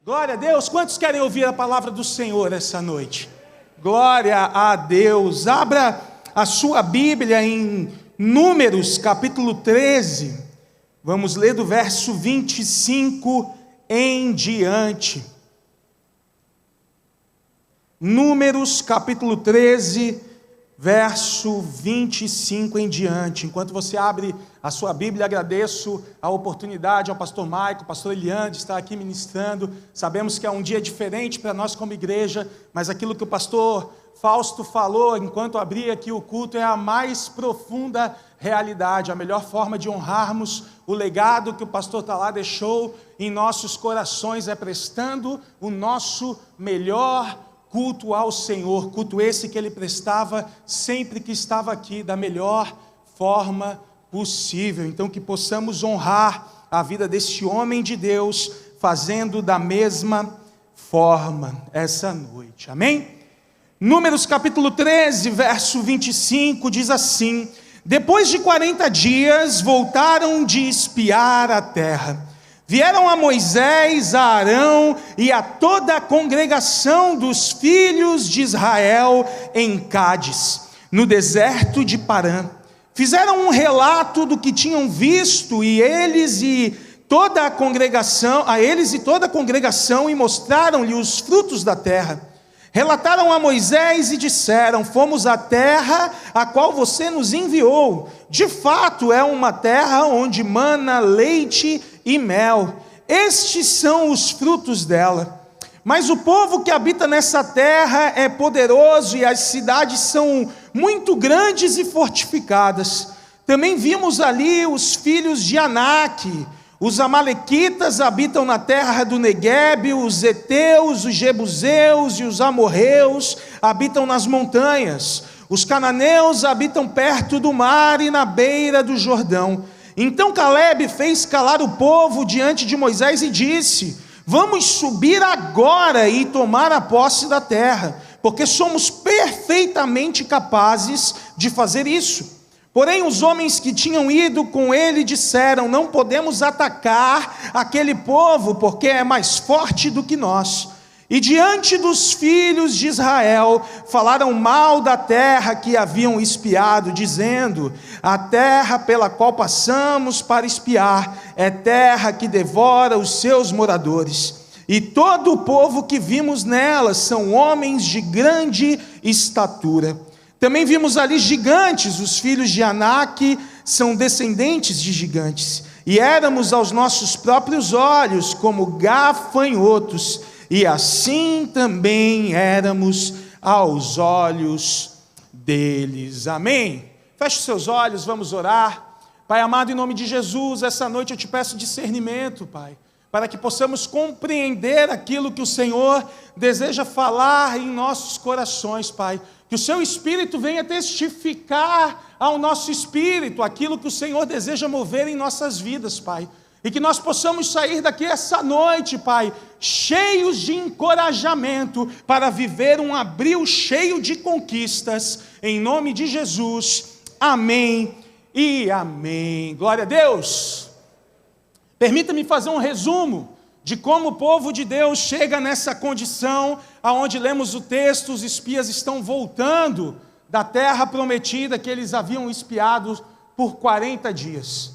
Glória a Deus. Quantos querem ouvir a palavra do Senhor essa noite? Glória a Deus. Abra a sua Bíblia em Números capítulo 13. Vamos ler do verso 25 em diante. Números capítulo 13, verso 25 em diante. Enquanto você abre a sua Bíblia, agradeço a oportunidade ao pastor Maico, ao pastor Eliane de estar aqui ministrando. Sabemos que é um dia diferente para nós como igreja, mas aquilo que o pastor Fausto falou enquanto abria aqui o culto é a mais profunda realidade, a melhor forma de honrarmos o legado que o pastor Talá deixou em nossos corações é prestando o nosso melhor culto ao Senhor, culto esse que ele prestava sempre que estava aqui, da melhor forma possível. Então que possamos honrar a vida deste homem de Deus, fazendo da mesma forma essa noite, amém? Números capítulo 13, verso 25, diz assim: depois de 40 dias, voltaram de espiar a terra. Vieram a Moisés, a Arão e a toda a congregação dos filhos de Israel em Cádiz, no deserto de Parã. Fizeram um relato do que tinham visto, e eles e toda a congregação, e mostraram-lhe os frutos da terra. Relataram a Moisés e disseram: fomos à terra a qual você nos enviou. De fato é uma terra onde mana leite e mel. Estes são os frutos dela. Mas o povo que habita nessa terra é poderoso, e as cidades são muito grandes e fortificadas. Também vimos ali os filhos de Anak. Os amalequitas habitam na terra do Neguebe, os heteus, os jebuseus e os amorreus habitam nas montanhas. Os cananeus habitam perto do mar e na beira do Jordão. Então Calebe fez calar o povo diante de Moisés e disse: vamos subir agora e tomar a posse da terra, porque somos perfeitamente capazes de fazer isso. Porém os homens que tinham ido com ele disseram: não podemos atacar aquele povo, porque é mais forte do que nós. E diante dos filhos de Israel, falaram mal da terra que haviam espiado, dizendo: a terra pela qual passamos para espiar é terra que devora os seus moradores. E todo o povo que vimos nela são homens de grande estatura. Também vimos ali gigantes, os filhos de Anak são descendentes de gigantes. E éramos aos nossos próprios olhos como gafanhotos, e assim também éramos aos olhos deles. Amém? Feche os seus olhos, vamos orar. Pai amado, em nome de Jesus, essa noite eu te peço discernimento, Pai, para que possamos compreender aquilo que o Senhor deseja falar em nossos corações, Pai. Que o seu Espírito venha testificar ao nosso espírito aquilo que o Senhor deseja mover em nossas vidas, Pai. E que nós possamos sair daqui essa noite, Pai, cheios de encorajamento para viver um abril cheio de conquistas, em nome de Jesus. Amém e amém. Glória a Deus. Permita-me fazer um resumo de como o povo de Deus chega nessa condição, aonde lemos o texto, os espias estão voltando da terra prometida que eles haviam espiado por 40 dias.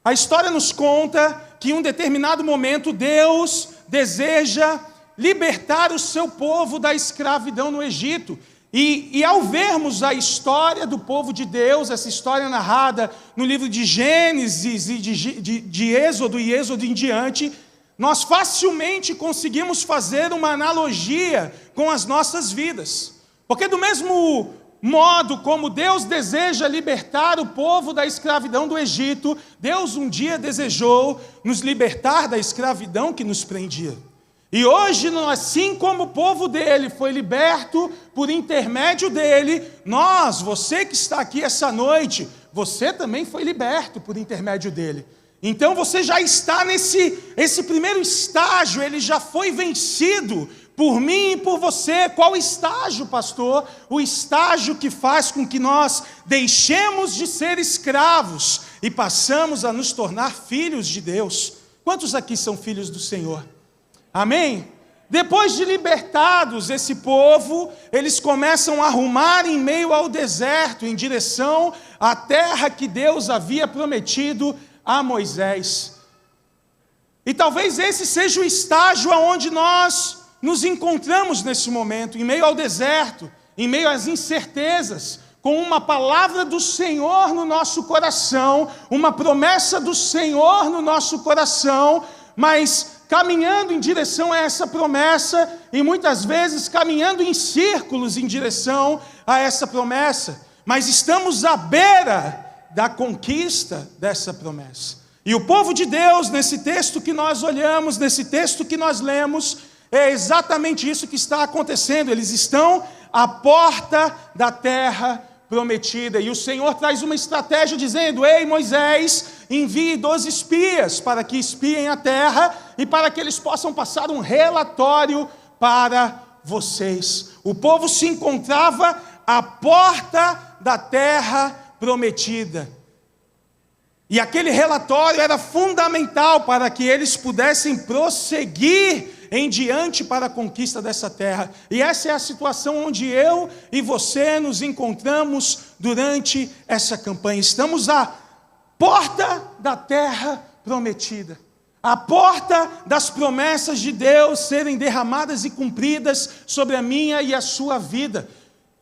A história nos conta que em um determinado momento Deus deseja libertar o seu povo da escravidão no Egito. E ao vermos a história do povo de Deus, essa história narrada no livro de Gênesis e de Êxodo e Êxodo em diante, nós facilmente conseguimos fazer uma analogia com as nossas vidas. Porque do mesmo modo como Deus deseja libertar o povo da escravidão do Egito, Deus um dia desejou nos libertar da escravidão que nos prendia. E hoje, assim como o povo dele foi liberto por intermédio dele, você que está aqui essa noite, você também foi liberto por intermédio dele. Então você já está esse primeiro estágio, ele já foi vencido por mim e por você. Qual estágio, pastor? O estágio que faz com que nós deixemos de ser escravos e passamos a nos tornar filhos de Deus. Quantos aqui são filhos do Senhor? Amém? Depois de libertados esse povo, eles começam a rumar em meio ao deserto, em direção à terra que Deus havia prometido a Moisés. E talvez esse seja o estágio onde nós nos encontramos nesse momento, em meio ao deserto, em meio às incertezas, com uma palavra do Senhor no nosso coração, uma promessa do Senhor no nosso coração, mas caminhando em direção a essa promessa, e muitas vezes caminhando em círculos em direção a essa promessa, mas estamos à beira da conquista dessa promessa. E o povo de Deus, nesse texto que nós olhamos, nesse texto que nós lemos, é exatamente isso que está acontecendo. Eles estão à porta da terra prometida, e o Senhor traz uma estratégia dizendo: ei Moisés, envie 12 espias para que espiem a terra e para que eles possam passar um relatório para vocês. O povo se encontrava à porta da terra prometida, e aquele relatório era fundamental para que eles pudessem prosseguir em diante para a conquista dessa terra. E essa é a situação onde eu e você nos encontramos durante essa campanha. Estamos à porta da terra prometida, à porta das promessas de Deus serem derramadas e cumpridas sobre a minha e a sua vida.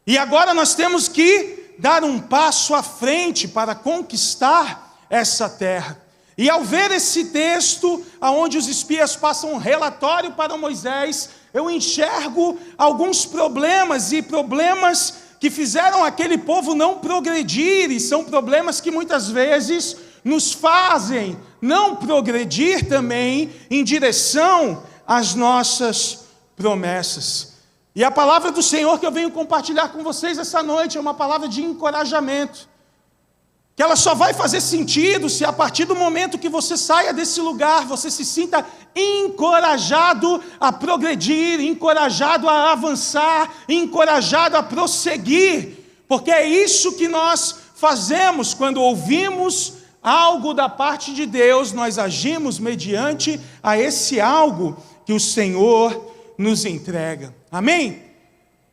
E agora nós temos que dar um passo à frente para conquistar essa terra. E ao ver esse texto, onde os espias passam um relatório para Moisés, eu enxergo alguns problemas, e problemas que fizeram aquele povo não progredir, e são problemas que muitas vezes nos fazem não progredir também em direção às nossas promessas. E a palavra do Senhor que eu venho compartilhar com vocês essa noite é uma palavra de encorajamento, que ela só vai fazer sentido se a partir do momento que você saia desse lugar, você se sinta encorajado a progredir, encorajado a avançar, encorajado a prosseguir, porque é isso que nós fazemos quando ouvimos algo da parte de Deus, nós agimos mediante a esse algo que o Senhor nos entrega. Amém?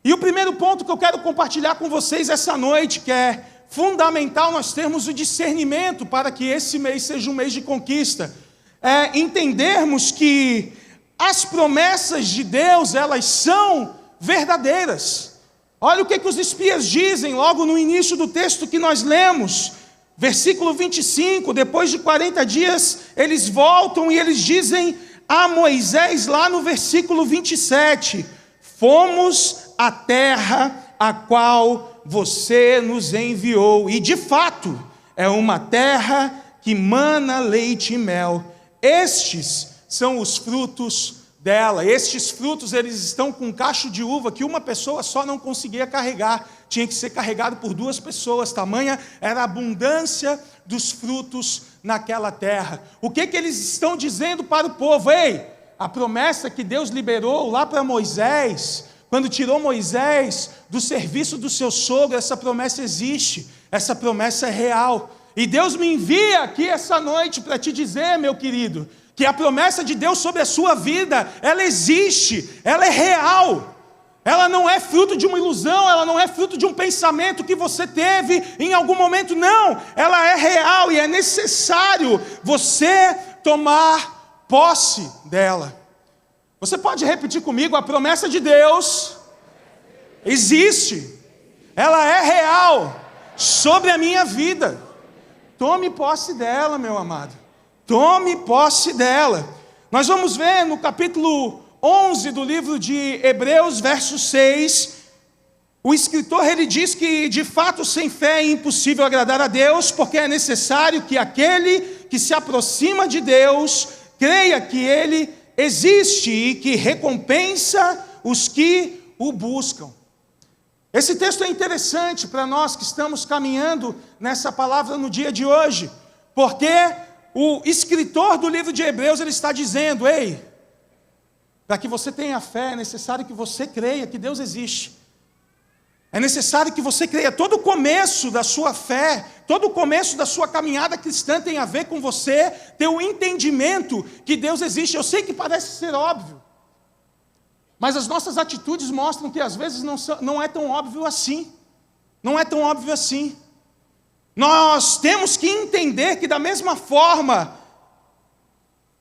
E o primeiro ponto que eu quero compartilhar com vocês essa noite, que é fundamental nós termos o discernimento para que esse mês seja um mês de conquista, é entendermos que as promessas de Deus, elas são verdadeiras. Olha o que os espias dizem logo no início do texto que nós lemos, versículo 25, depois de 40 dias, eles voltam e eles dizem a Moisés lá no versículo 27, fomos à terra a qual você nos enviou, e de fato é uma terra que mana leite e mel. Estes são os frutos dela. Estes frutos, eles estão com um cacho de uva que uma pessoa só não conseguia carregar, tinha que ser carregado por 2 pessoas, tamanha era a abundância dos frutos naquela terra. O que eles estão dizendo para o povo? Ei, a promessa que Deus liberou lá para Moisés, quando tirou Moisés do serviço do seu sogro, essa promessa existe, essa promessa é real. E Deus me envia aqui essa noite para te dizer, meu querido, que a promessa de Deus sobre a sua vida, ela existe, ela é real. Ela não é fruto de uma ilusão, ela não é fruto de um pensamento que você teve em algum momento, não. Ela é real e é necessário você tomar posse dela. Você pode repetir comigo? A promessa de Deus existe, ela é real sobre a minha vida. Tome posse dela, meu amado, tome posse dela. Nós vamos ver no capítulo 11 do livro de Hebreus, verso 6, o escritor ele diz que de fato sem fé é impossível agradar a Deus, porque é necessário que aquele que se aproxima de Deus creia que Ele existe e que recompensa os que o buscam. Esse texto é interessante para nós que estamos caminhando nessa palavra no dia de hoje, porque o escritor do livro de Hebreus ele está dizendo: ei, para que você tenha fé é necessário que você creia que Deus existe. É necessário que você creia. Todo o começo da sua fé, todo o começo da sua caminhada cristã tem a ver com você ter o entendimento que Deus existe. Eu sei que parece ser óbvio, Mas as nossas atitudes mostram que às vezes não é tão óbvio assim. Não é tão óbvio assim. Nós temos que entender que da mesma forma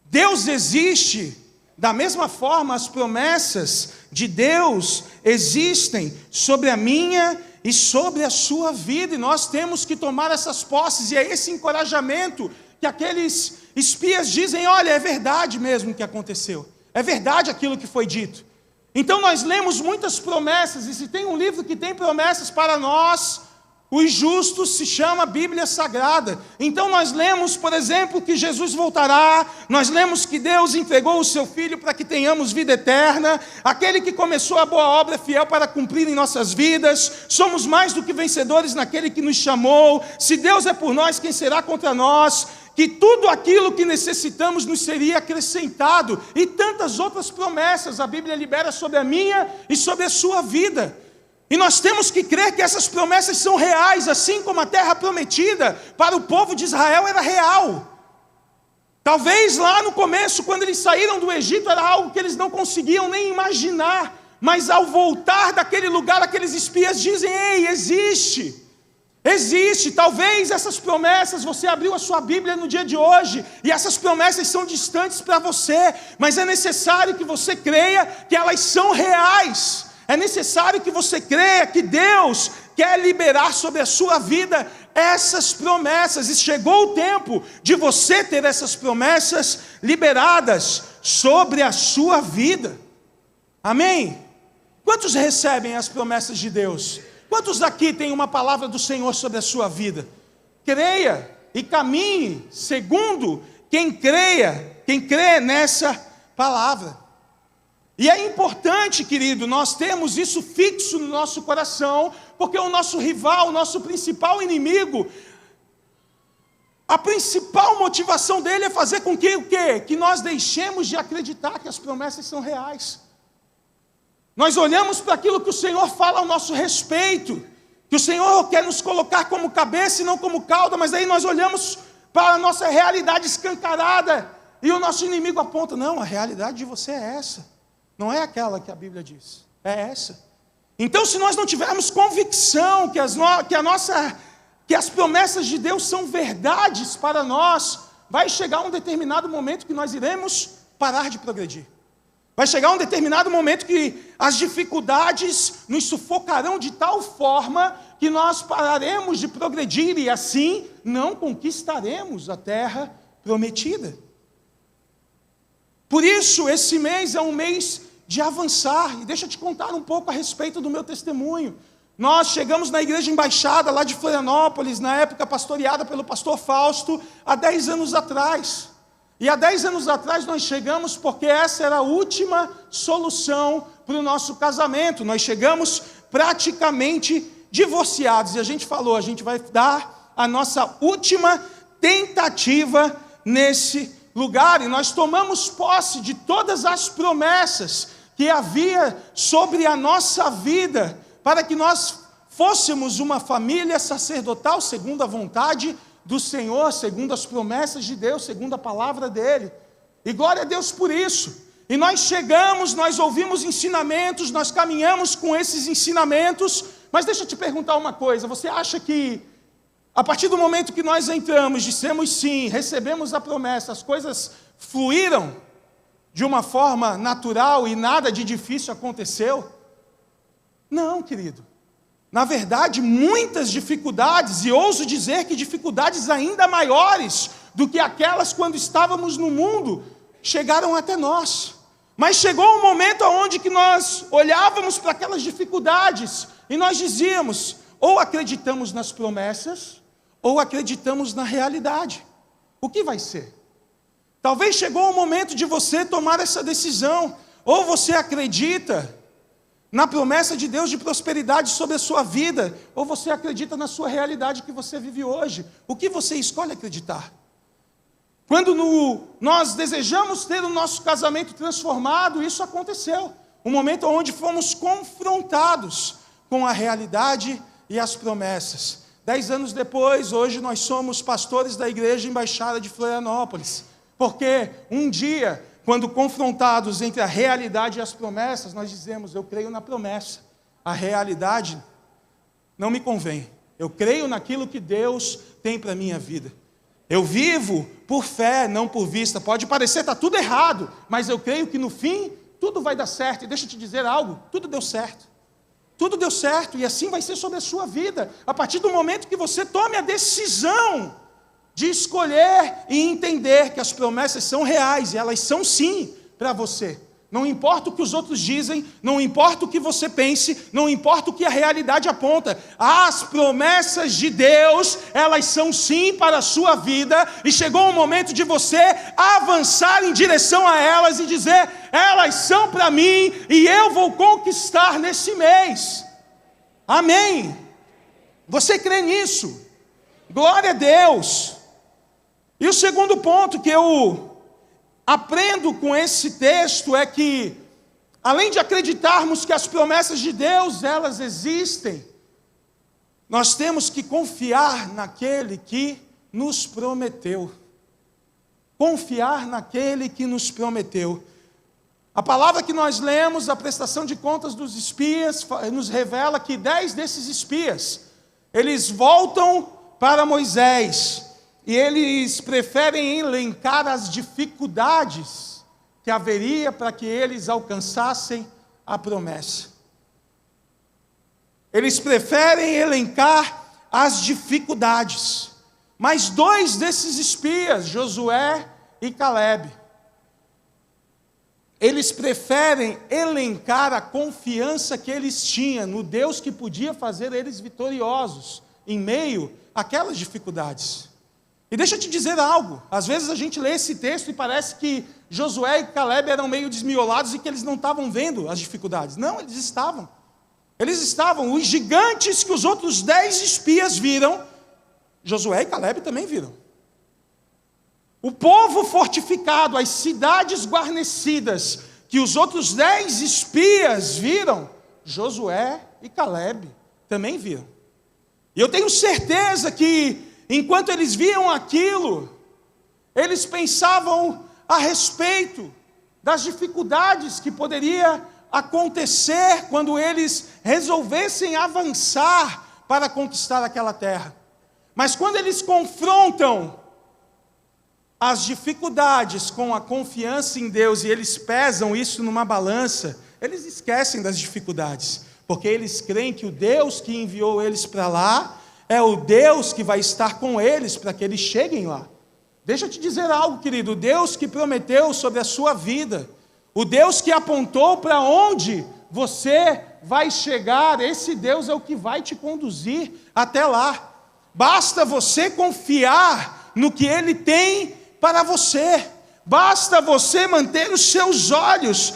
Deus existe, da mesma forma as promessas de Deus existem sobre a minha e sobre a sua vida. E nós temos que tomar essas posses. E é esse encorajamento que aqueles espias dizem: olha, é verdade mesmo o que aconteceu. É verdade aquilo que foi dito. Então nós lemos muitas promessas, e se tem um livro que tem promessas para nós, os justos, se chama Bíblia Sagrada. Então nós lemos, por exemplo, que Jesus voltará, nós lemos que Deus entregou o seu Filho para que tenhamos vida eterna, aquele que começou a boa obra é fiel para cumprir em nossas vidas, somos mais do que vencedores naquele que nos chamou, se Deus é por nós, quem será contra nós? Que tudo aquilo que necessitamos nos seria acrescentado, e tantas outras promessas a Bíblia libera sobre a minha e sobre a sua vida. E nós temos que crer que essas promessas são reais, assim como a terra prometida para o povo de Israel era real. Talvez lá no começo, quando eles saíram do Egito, era algo que eles não conseguiam nem imaginar, mas ao voltar daquele lugar, aqueles espias dizem: ei, existe, talvez essas promessas, você abriu a sua Bíblia no dia de hoje, e essas promessas são distantes para você, mas é necessário que você creia que elas são reais, é necessário que você creia que Deus quer liberar sobre a sua vida essas promessas, e chegou o tempo de você ter essas promessas liberadas sobre a sua vida, amém? Quantos recebem as promessas de Deus? Quantos aqui têm uma palavra do Senhor sobre a sua vida? Creia e caminhe segundo quem crê nessa palavra. E é importante, querido, nós termos isso fixo no nosso coração, porque o nosso rival, o nosso principal inimigo, a principal motivação dele é fazer com que o quê? Que nós deixemos de acreditar que as promessas são reais. Nós olhamos para aquilo que o Senhor fala ao nosso respeito, que o Senhor quer nos colocar como cabeça e não como cauda, mas aí nós olhamos para a nossa realidade escancarada, e o nosso inimigo aponta: não, a realidade de você é essa, não é aquela que a Bíblia diz, é essa. Então, se nós não tivermos convicção que as promessas de Deus são verdades para nós, vai chegar um determinado momento que nós iremos parar de progredir. Vai chegar um determinado momento que as dificuldades nos sufocarão de tal forma que nós pararemos de progredir e assim não conquistaremos a terra prometida. Por isso, esse mês é um mês de avançar. E deixa eu te contar um pouco a respeito do meu testemunho. Nós chegamos na Igreja Embaixada, lá de Florianópolis, na época pastoreada pelo pastor Fausto, há 10 anos atrás. E há 10 anos atrás nós chegamos porque essa era a última solução para o nosso casamento. Nós chegamos praticamente divorciados. E a gente falou: a gente vai dar a nossa última tentativa nesse lugar. E nós tomamos posse de todas as promessas que havia sobre a nossa vida, para que nós fôssemos uma família sacerdotal segundo a vontade do Senhor, segundo as promessas de Deus, segundo a palavra dele. E glória a Deus por isso. E nós chegamos, nós ouvimos ensinamentos, nós caminhamos com esses ensinamentos. Mas deixa eu te perguntar uma coisa: você acha que a partir do momento que nós entramos, dissemos sim, recebemos a promessa, as coisas fluíram de uma forma natural e nada de difícil aconteceu? Não, querido. Na verdade, muitas dificuldades, e ouso dizer que dificuldades ainda maiores do que aquelas quando estávamos no mundo, chegaram até nós. Mas chegou um momento onde que nós olhávamos para aquelas dificuldades e nós dizíamos: ou acreditamos nas promessas, ou acreditamos na realidade. O que vai ser? Talvez chegou o momento de você tomar essa decisão. Ou você acredita na promessa de Deus de prosperidade sobre a sua vida, ou você acredita na sua realidade que você vive hoje. O que você escolhe acreditar? Quando nós desejamos ter o nosso casamento transformado, isso aconteceu. Um momento onde fomos confrontados com a realidade e as promessas. 10 anos depois, hoje nós somos pastores da Igreja Embaixada de Florianópolis. Porque um dia quando confrontados entre a realidade e as promessas, nós dizemos: eu creio na promessa, a realidade não me convém. Eu creio naquilo que Deus tem para a minha vida. Eu vivo por fé, não por vista. Pode parecer, está tudo errado, mas eu creio que no fim tudo vai dar certo. E deixa eu te dizer algo, tudo deu certo. Tudo deu certo, e assim vai ser sobre a sua vida. A partir do momento que você tome a decisão de escolher e entender que as promessas são reais, e elas são sim para você. Não importa o que os outros dizem, não importa o que você pense, não importa o que a realidade aponta. As promessas de Deus, elas são sim para a sua vida, e chegou o momento de você avançar em direção a elas e dizer: elas são para mim e eu vou conquistar nesse mês. Amém? Você crê nisso? Glória a Deus. E o segundo ponto que eu aprendo com esse texto é que, além de acreditarmos que as promessas de Deus, elas existem, nós temos que confiar naquele que nos prometeu. Confiar naquele que nos prometeu. A palavra que nós lemos, a prestação de contas dos espias, nos revela que 10 desses espias, eles voltam para Moisés, e eles preferem elencar as dificuldades que haveria para que eles alcançassem a promessa. Eles preferem elencar as dificuldades. Mas 2 desses espias, Josué e Calebe, eles preferem elencar a confiança que eles tinham no Deus que podia fazer eles vitoriosos em meio àquelas dificuldades. E deixa eu te dizer algo, às vezes a gente lê esse texto e parece que Josué e Calebe eram meio desmiolados e que eles não estavam vendo as dificuldades. Não, eles estavam. Eles estavam. Os gigantes que os outros 10 espias viram, Josué e Calebe também viram. O povo fortificado, as cidades guarnecidas, que os outros 10 espias viram, Josué e Calebe também viram. E eu tenho certeza que, enquanto eles viam aquilo, eles pensavam a respeito das dificuldades que poderia acontecer quando eles resolvessem avançar para conquistar aquela terra. Mas quando eles confrontam as dificuldades com a confiança em Deus, e eles pesam isso numa balança, eles esquecem das dificuldades, porque eles creem que o Deus que enviou eles para lá é o Deus que vai estar com eles para que eles cheguem lá. Deixa eu te dizer algo, querido. O Deus que prometeu sobre a sua vida, o Deus que apontou para onde você vai chegar, esse Deus é o que vai te conduzir até lá. Basta você confiar no que Ele tem para você. Basta você manter os seus olhos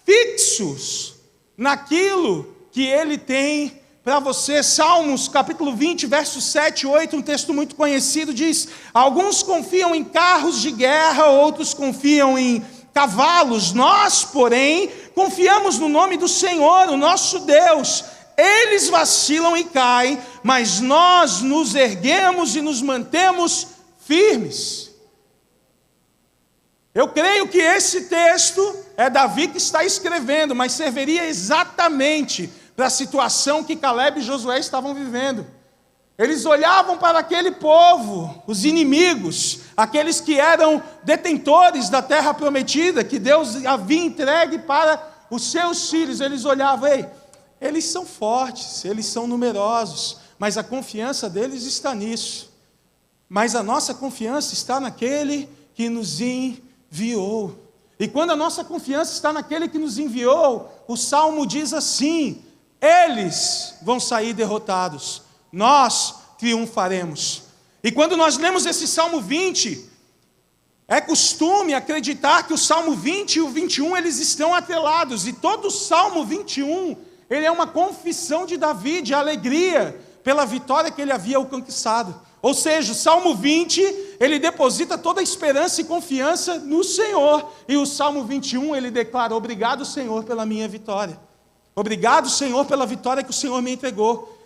fixos naquilo que Ele tem para você. Salmos capítulo 20, versos 7 e 8, um texto muito conhecido, diz: alguns confiam em carros de guerra, outros confiam em cavalos. Nós, porém, confiamos no nome do Senhor, o nosso Deus. Eles vacilam e caem, mas nós nos erguemos e nos mantemos firmes. Eu creio que esse texto é Davi que está escrevendo, mas serviria exatamente para a situação que Calebe e Josué estavam vivendo. Eles olhavam para aquele povo, os inimigos, aqueles que eram detentores da terra prometida, que Deus havia entregue para os seus filhos. Eles olhavam: ei, eles são fortes, eles são numerosos, mas a confiança deles está nisso. Mas a nossa confiança está naquele que nos enviou. E quando a nossa confiança está naquele que nos enviou, o Salmo diz assim: eles vão sair derrotados, nós triunfaremos. E quando nós lemos esse Salmo 20, é costume acreditar que o Salmo 20 e o 21 eles estão atrelados. E todo o Salmo 21, ele é uma confissão de Davi, de alegria pela vitória que ele havia conquistado. Ou seja, o Salmo 20, ele deposita toda a esperança e confiança no Senhor. E o Salmo 21, ele declara: obrigado, Senhor, pela minha vitória. Obrigado, Senhor, pela vitória que o Senhor me entregou.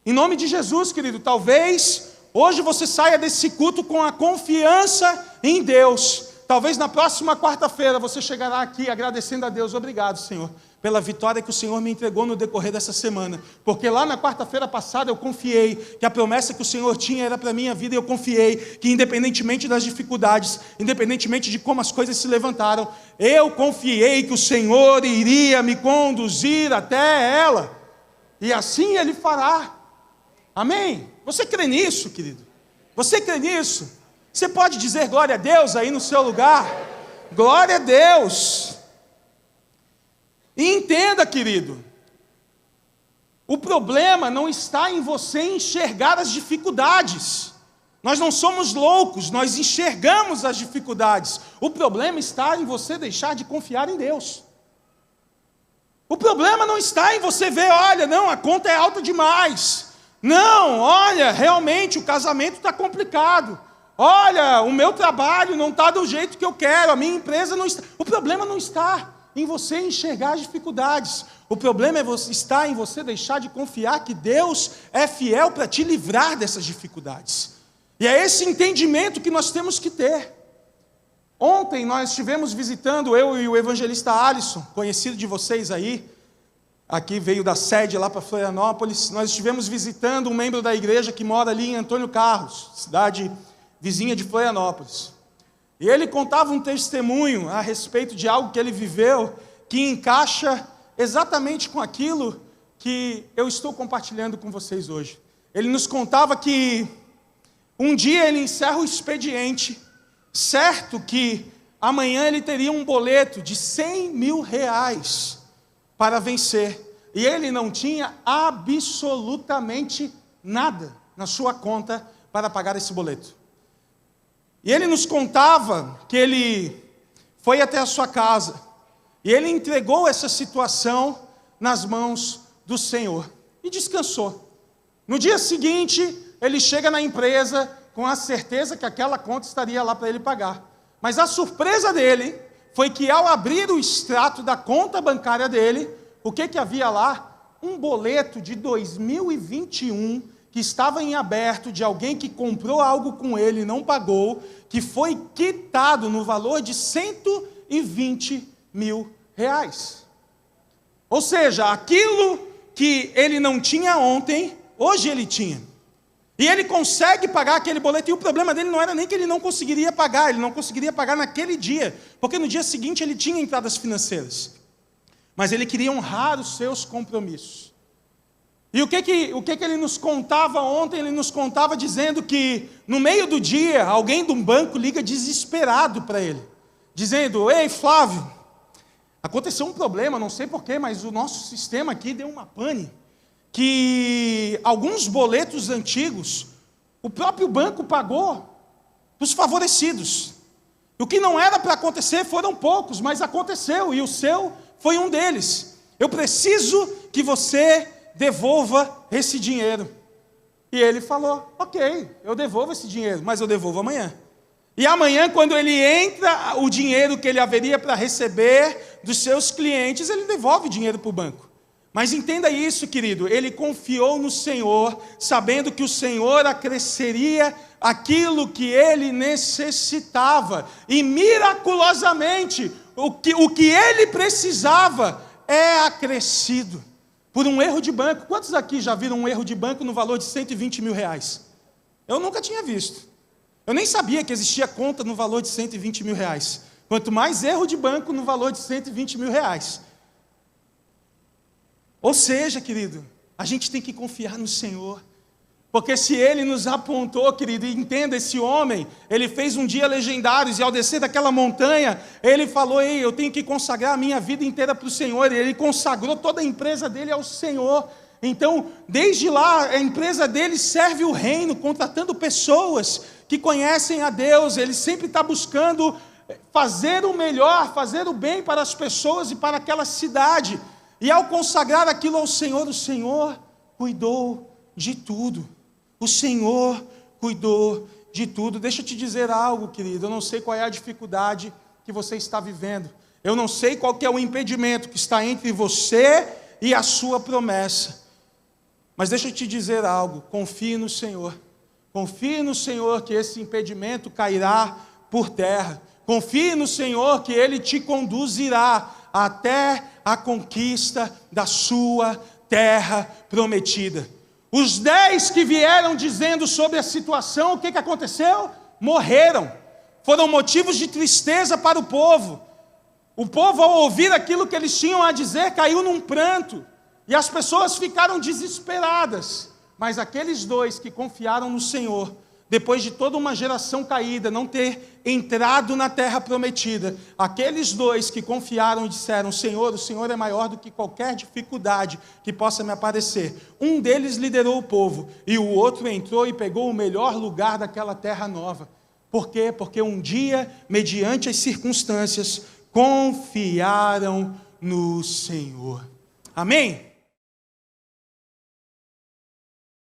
Em nome de Jesus, querido, talvez hoje você saia desse culto com a confiança em Deus, Talvez na próxima quarta-feira você chegará aqui agradecendo a Deus. Obrigado, Senhor, pela vitória que o Senhor me entregou no decorrer dessa semana. Porque lá na quarta-feira passada eu confiei que a promessa que o Senhor tinha era para a minha vida. E eu confiei que independentemente das dificuldades, independentemente de como as coisas se levantaram, eu confiei que o Senhor iria me conduzir até ela. E assim Ele fará. Amém? Você crê nisso, querido? Você crê nisso? Você pode dizer glória a Deus aí no seu lugar? Glória a Deus. E entenda, querido, o problema não está em você enxergar as dificuldades. Nós não somos loucos, nós enxergamos as dificuldades. O problema está em você deixar de confiar em Deus. O problema não está em você ver, olha, não, a conta é alta demais. Não, olha, realmente o casamento está complicado. Olha, o meu trabalho não está do jeito que eu quero, a minha empresa não está. O problema não está em você enxergar as dificuldades. O problema está em você deixar de confiar que Deus é fiel para te livrar dessas dificuldades. E é esse entendimento que nós temos que ter. Ontem nós estivemos visitando, eu e o evangelista Alisson, conhecido de vocês aí, aqui veio da sede lá para Florianópolis. Nós estivemos visitando um membro da igreja que mora ali em Antônio Carlos, cidade vizinha de Florianópolis. E ele contava um testemunho a respeito de algo que ele viveu, que encaixa exatamente com aquilo que eu estou compartilhando com vocês hoje. Ele nos contava que um dia ele encerra o expediente, certo que amanhã ele teria um boleto de 100 mil reais para vencer. E ele não tinha absolutamente nada na sua conta para pagar esse boleto. E ele nos contava que ele foi até a sua casa e ele entregou essa situação nas mãos do Senhor e descansou. No dia seguinte, ele chega na empresa com a certeza que aquela conta estaria lá para ele pagar. Mas a surpresa dele foi que ao abrir o extrato da conta bancária dele, o que havia lá? Um boleto de 2021 que estava em aberto de alguém que comprou algo com ele e não pagou, que foi quitado no valor de 120 mil reais. Ou seja, aquilo que ele não tinha ontem, hoje ele tinha. E ele consegue pagar aquele boleto, e o problema dele não era nem que ele não conseguiria pagar, ele não conseguiria pagar naquele dia, porque no dia seguinte ele tinha entradas financeiras. Mas ele queria honrar os seus compromissos. E o que ele nos contava ontem? Ele nos contava dizendo que no meio do dia, alguém de um banco liga desesperado para ele, dizendo: ei Flávio, aconteceu um problema, não sei porquê, mas o nosso sistema aqui deu uma pane, que alguns boletos antigos, o próprio banco pagou para os favorecidos. O que não era para acontecer foram poucos, mas aconteceu, e o seu foi um deles. Eu preciso que você devolva esse dinheiro. E ele falou: ok, eu devolvo esse dinheiro, mas eu devolvo amanhã. E amanhã, quando ele entra, o dinheiro que ele haveria para receber dos seus clientes, ele devolve o dinheiro para o banco. Mas entenda isso, querido, ele confiou no Senhor, sabendo que o Senhor acresceria aquilo que ele necessitava. E miraculosamente, o que ele precisava é acrescido por um erro de banco. Quantos aqui já viram um erro de banco no valor de 120 mil reais? Eu nunca tinha visto. Eu nem sabia que existia conta no valor de 120 mil reais. Quanto mais erro de banco no valor de 120 mil reais. Ou seja, querido, a gente tem que confiar no Senhor. Porque se Ele nos apontou, querido, e entenda, esse homem, ele fez um dia legendário, e ao descer daquela montanha, ele falou: ei, eu tenho que consagrar a minha vida inteira para o Senhor. E ele consagrou toda a empresa dele ao Senhor. Então, desde lá, a empresa dele serve o reino, contratando pessoas que conhecem a Deus. Ele sempre está buscando fazer o melhor, fazer o bem para as pessoas e para aquela cidade. E ao consagrar aquilo ao Senhor, o Senhor cuidou de tudo. O Senhor cuidou de tudo. Deixa eu te dizer algo, querido. Eu não sei qual é a dificuldade que você está vivendo. Eu não sei qual que é o impedimento que está entre você e a sua promessa. Mas deixa eu te dizer algo. Confie no Senhor. Confie no Senhor que esse impedimento cairá por terra. Confie no Senhor que Ele te conduzirá até a conquista da sua terra prometida. Os 10 que vieram dizendo sobre a situação, o que aconteceu? Morreram. Foram motivos de tristeza para o povo. O povo, ao ouvir aquilo que eles tinham a dizer, caiu num pranto. E as pessoas ficaram desesperadas. Mas aqueles 2 que confiaram no Senhor, depois de toda uma geração caída, não ter entrado na terra prometida, aqueles 2 que confiaram e disseram: Senhor, o Senhor é maior do que qualquer dificuldade que possa me aparecer. Um deles liderou o povo, e o outro entrou e pegou o melhor lugar daquela terra nova. Por quê? Porque um dia, mediante as circunstâncias, confiaram no Senhor. Amém?